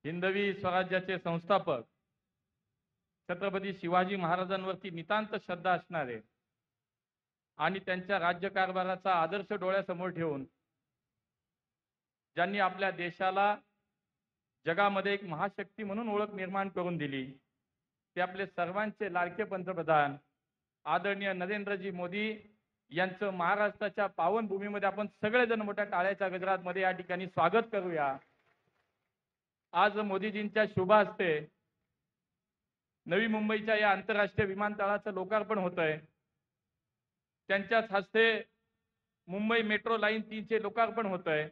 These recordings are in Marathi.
हिंदवी स्वराज्याचे संस्थापक छत्रपती शिवाजी महाराजांवरती नितांत श्रद्धा असणारे आणि त्यांच्या राज्यकारभाराचा आदर्श डोळ्यासमोर ठेवून ज्यांनी आपल्या देशाला जगामध्ये एक महाशक्ती म्हणून ओळख निर्माण करून दिली ते आपले सर्वांचे लाडके पंतप्रधान आदरणीय नरेंद्रजी मोदी यांचं महाराष्ट्राच्या पावनभूमीमध्ये आपण सगळेजण मोठ्या टाळ्याच्या गजरामध्ये या ठिकाणी स्वागत करूया। आज मोदीजींच्या शुभ हस्ते नवी मुंबईच्या या आंतरराष्ट्रीय विमानतळाचं लोकार्पण होत आहे। त्यांच्याच हस्ते मुंबई मेट्रो लाईन 3 चे लोकार्पण होत आहे।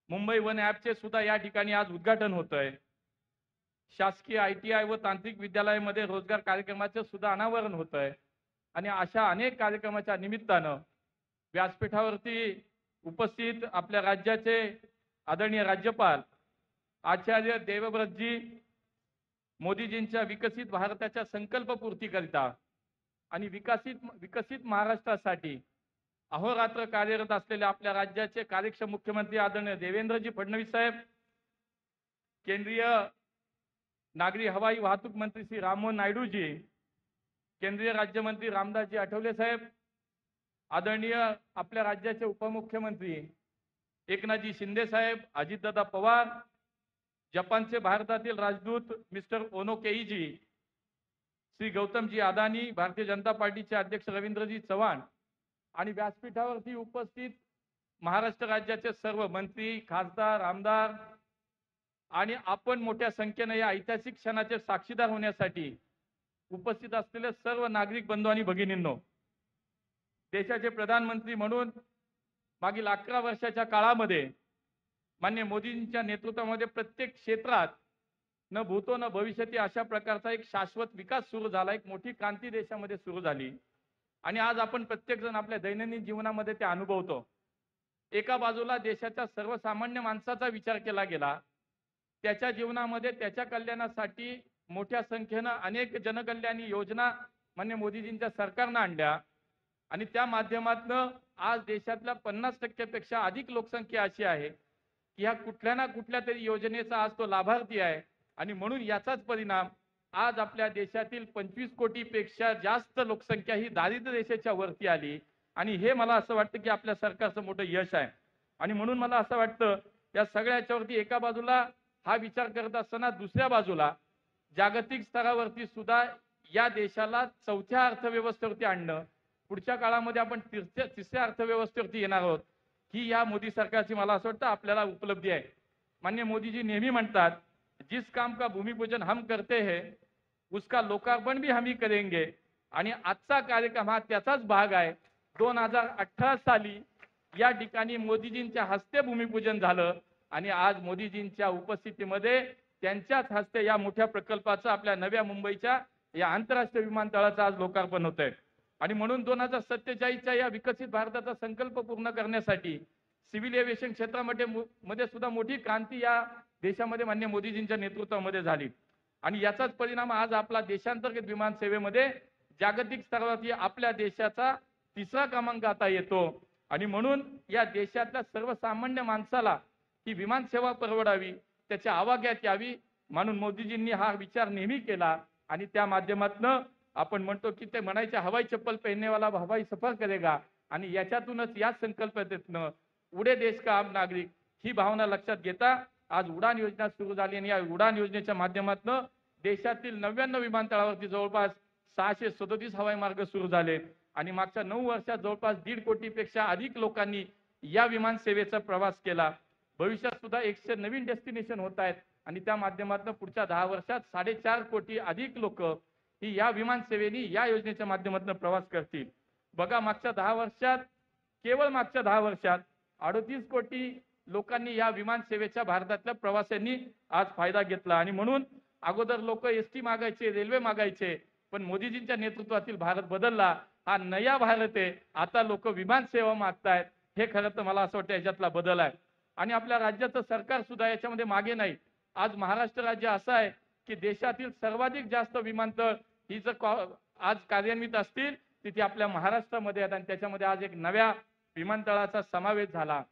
मुंबई वन ॲपचे सुद्धा या ठिकाणी आज उद्घाटन होत आहे। शासकीय ITI व तांत्रिक विद्यालयामध्ये रोजगार कार्यक्रमाचे सुद्धा अनावरण होत आहे आणि अशा अनेक कार्यक्रमाच्या निमित्तानं व्यासपीठावरती उपस्थित आपल्या राज्याचे आदरणीय राज्यपाल आचार्य देवव्रतजी मोदीजींच्या विकसित भारताच्या संकल्पपूर्तीकरिता आणि विकसित महाराष्ट्रासाठी अहोरात्र कार्यरत असलेल्या आपल्या राज्याचे कार्यक्षम मुख्यमंत्री आदरणीय देवेंद्रजी फडणवीस साहेब, केंद्रीय नागरी हवाई वाहतूक मंत्री श्री राममोहन नायडूजी, केंद्रीय राज्यमंत्री रामदासजी आठवले साहेब, आदरणीय आपल्या राज्याचे उपमुख्यमंत्री एकनाथजी शिंदे साहेब, अजितदादा पवार, जपानचे भारतातील राजदूत मिस्टर ओनो केईजी, श्री गौतमजी अदानी, भारतीय जनता पार्टीचे अध्यक्ष रवींद्रजी चव्हाण आणि व्यासपीठावरती उपस्थित महाराष्ट्र राज्याचे सर्व मंत्री, खासदार, आमदार आणि आपण मोठ्या संख्येने या ऐतिहासिक क्षणाचे साक्षीदार होण्यासाठी उपस्थित असलेले सर्व नागरिक बंधू आणि भगिनींनो, देशाचे प्रधानमंत्री म्हणून मागील 11 वर्षाच्या काळामध्ये माननीय मोदींच्या नेतृत्वामध्ये प्रत्येक क्षेत्रात न भूतो न भविष्यती अशा प्रकारचा एक शाश्वत विकास सुरू झाला, एक मोठी क्रांती देशामध्ये सुरू झाली आणि आज आपण प्रत्येक जण आपल्या दैनंदिन जीवनामध्ये ते अनुभवतो। एका बाजूला देशाच्या सर्वसामान्य माणसाचा विचार केला गेला, त्याच्या जीवनामध्ये त्याच्या कल्याणासाठी मोठ्या संख्येने अनेक जनकल्याणी योजना माननीय मोदीजींच्या सरकारने आणल्या आणि त्या माध्यमातून आज देशातल्या 50% पेक्षा अधिक लोकसंख्या अशी आहे की ह्या कुठल्या ना कुठल्या तरी योजनेचा आज तो लाभार्थी आहे आणि म्हणून याचाच परिणाम आज आपल्या देशातील 25 कोटीपेक्षा जास्त लोकसंख्या ही दारिद्र्य रेषेच्या वरती आली आणि हे मला असं वाटतं की आपल्या सरकारचं मोठं यश आहे। आणि म्हणून मला असं वाटतं या सगळ्याच्यावरती एका बाजूला हा विचार करत असताना दुसऱ्या बाजूला जागतिक स्तरावरती सुद्धा या देशाला चौथ्या अर्थव्यवस्थेवरती आणणं, पुढच्या काळामध्ये आपण तिसऱ्या अर्थव्यवस्थेवरती येणार आहोत, ही या मोदी सरकारची मला असं वाटतं आपल्याला उपलब्धी आहे। माननीय मोदीजी नेहमी म्हणतात, जिस काम का भूमिपूजन हम करते हैं उसका लोकार्पण भी हम ही करेंगे आणि आजचा कार्यक्रम हा त्याचाच भाग आहे। 2018 साली या ठिकाणी मोदीजींच्या हस्ते भूमिपूजन झालं आणि आज मोदीजींच्या उपस्थितीमध्ये त्यांच्याच हस्ते या मोठ्या प्रकल्पाचं आपल्या नव्या मुंबईच्या या आंतरराष्ट्रीय विमानतळाचं आज लोकार्पण होत आहे आणि म्हणून 2047च्या या विकसित भारताचा संकल्प पूर्ण करण्यासाठी सिव्हिल एव्हिएशन क्षेत्रामध्ये सुद्धा मोठी क्रांती या देशामध्ये माननीय मोदीजींच्या नेतृत्वामध्ये झाली आणि याचाच परिणाम आज आपला देशांतर्गत विमान सेवेमध्ये जागतिक स्तरावरती आपल्या देशाचा 3रा क्रमांक आता येतो आणि म्हणून या देशातल्या सर्वसामान्य माणसाला ही विमान सेवा परवडावी, त्याच्या आवाक्यात यावी म्हणून मोदीजींनी हा विचार नेहमी केला आणि त्या माध्यमातून आपण म्हणतो की ते म्हणायचे हवाई चप्पल पहनने वाला हवाई सफर करेगा आणि याच्यातूनच या संकल्पनेतून उडे देश का आम नागरिक ही भावना लक्षात घेता आज उडान योजना सुरू झाली आणि या उडान योजनेच्या माध्यमातून देशातील 99 विमानतळावरती जवळपास 637 हवाई मार्ग सुरू झाले आणि मागच्या 9 वर्षात जवळपास 1.5 कोटीपेक्षा अधिक लोकांनी या विमान सेवेचा प्रवास केला। भविष्यात सुद्धा 100 नवीन डेस्टिनेशन होत आहेत आणि त्या माध्यमातून पुढच्या 10 वर्षात 4.5 कोटी अधिक लोक ही या विमान सेवेने या योजनेच्या माध्यमातून प्रवास करतील। बघा मागच्या 10 वर्षात केवळ मागच्या 10 वर्षात 38 कोटी लोकांनी या विमान सेवेच्या भारतातल्या प्रवाशांनी आज फायदा घेतला आणि म्हणून अगोदर लोक ST मागायचे, रेल्वे मागायचे, पण मोदीजींच्या नेतृत्वातील भारत बदलला, हा नया भारत आहे। आता लोक विमान सेवा मागतायत, हे खरं तर मला असं वाटतं याच्यातला बदल आहे आणि आपल्या राज्याचं सरकार सुद्धा याच्यामध्ये मागे नाही। आज महाराष्ट्र राज्य असं आहे की देशातील सर्वाधिक जास्त विमानतळ ही जर आज कार्यान्वित असतील तिथे आपल्या महाराष्ट्रामध्ये आहेत आणि त्याच्यामध्ये आज एक नव्या विमानतळाचा समावेश झाला।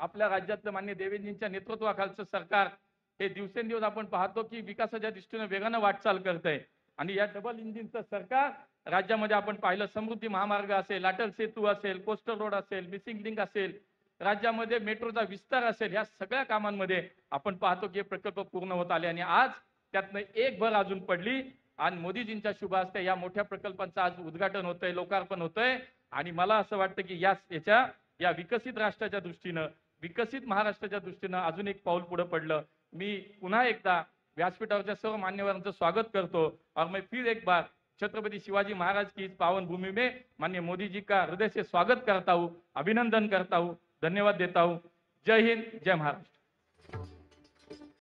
आपल्या राज्यातलं माननीय देवेंद्रजींच्या नेतृत्वाखालचं सरकार हे दिवसेंदिवस आपण पाहतो की विकासाच्या दृष्टीने वेगानं वाटचाल करतंय आणि या डबल इंजिनचं सरकार राज्यामध्ये आपण पाहिलं समृद्धी महामार्ग असेल, अटल सेतू असेल, कोस्टल रोड असेल, मिसिंग लिंक असेल, राज्यामध्ये मेट्रोचा विस्तार असेल, या सगळ्या कामांमध्ये आपण पाहतो की हे प्रकल्प पूर्ण होत आले आणि आज त्यातनं एक भर अजून पडली आणि मोदीजींच्या शुभ हस्ते या मोठ्या प्रकल्पांचं आज उद्घाटन होतंय, लोकार्पण होतंय आणि मला असं वाटतं की या विकसित राष्ट्राच्या दृष्टीनं, विकसित महाराष्ट्राच्या दृष्टीनं अजून एक पाऊल पुढे पडलं. मी पुन्हा एकदा व्यासपीठावरच्या सर्व मान्यवरांचं स्वागत करतो और मैं फिर एक बार छत्रपति शिवाजी महाराज की इस पावन भूमि में माननीय मोदी जी का हृदय से स्वागत करता हूँ, अभिनंदन करता हूँ, धन्यवाद देता हूँ. जय हिंद, जय महाराष्ट्र.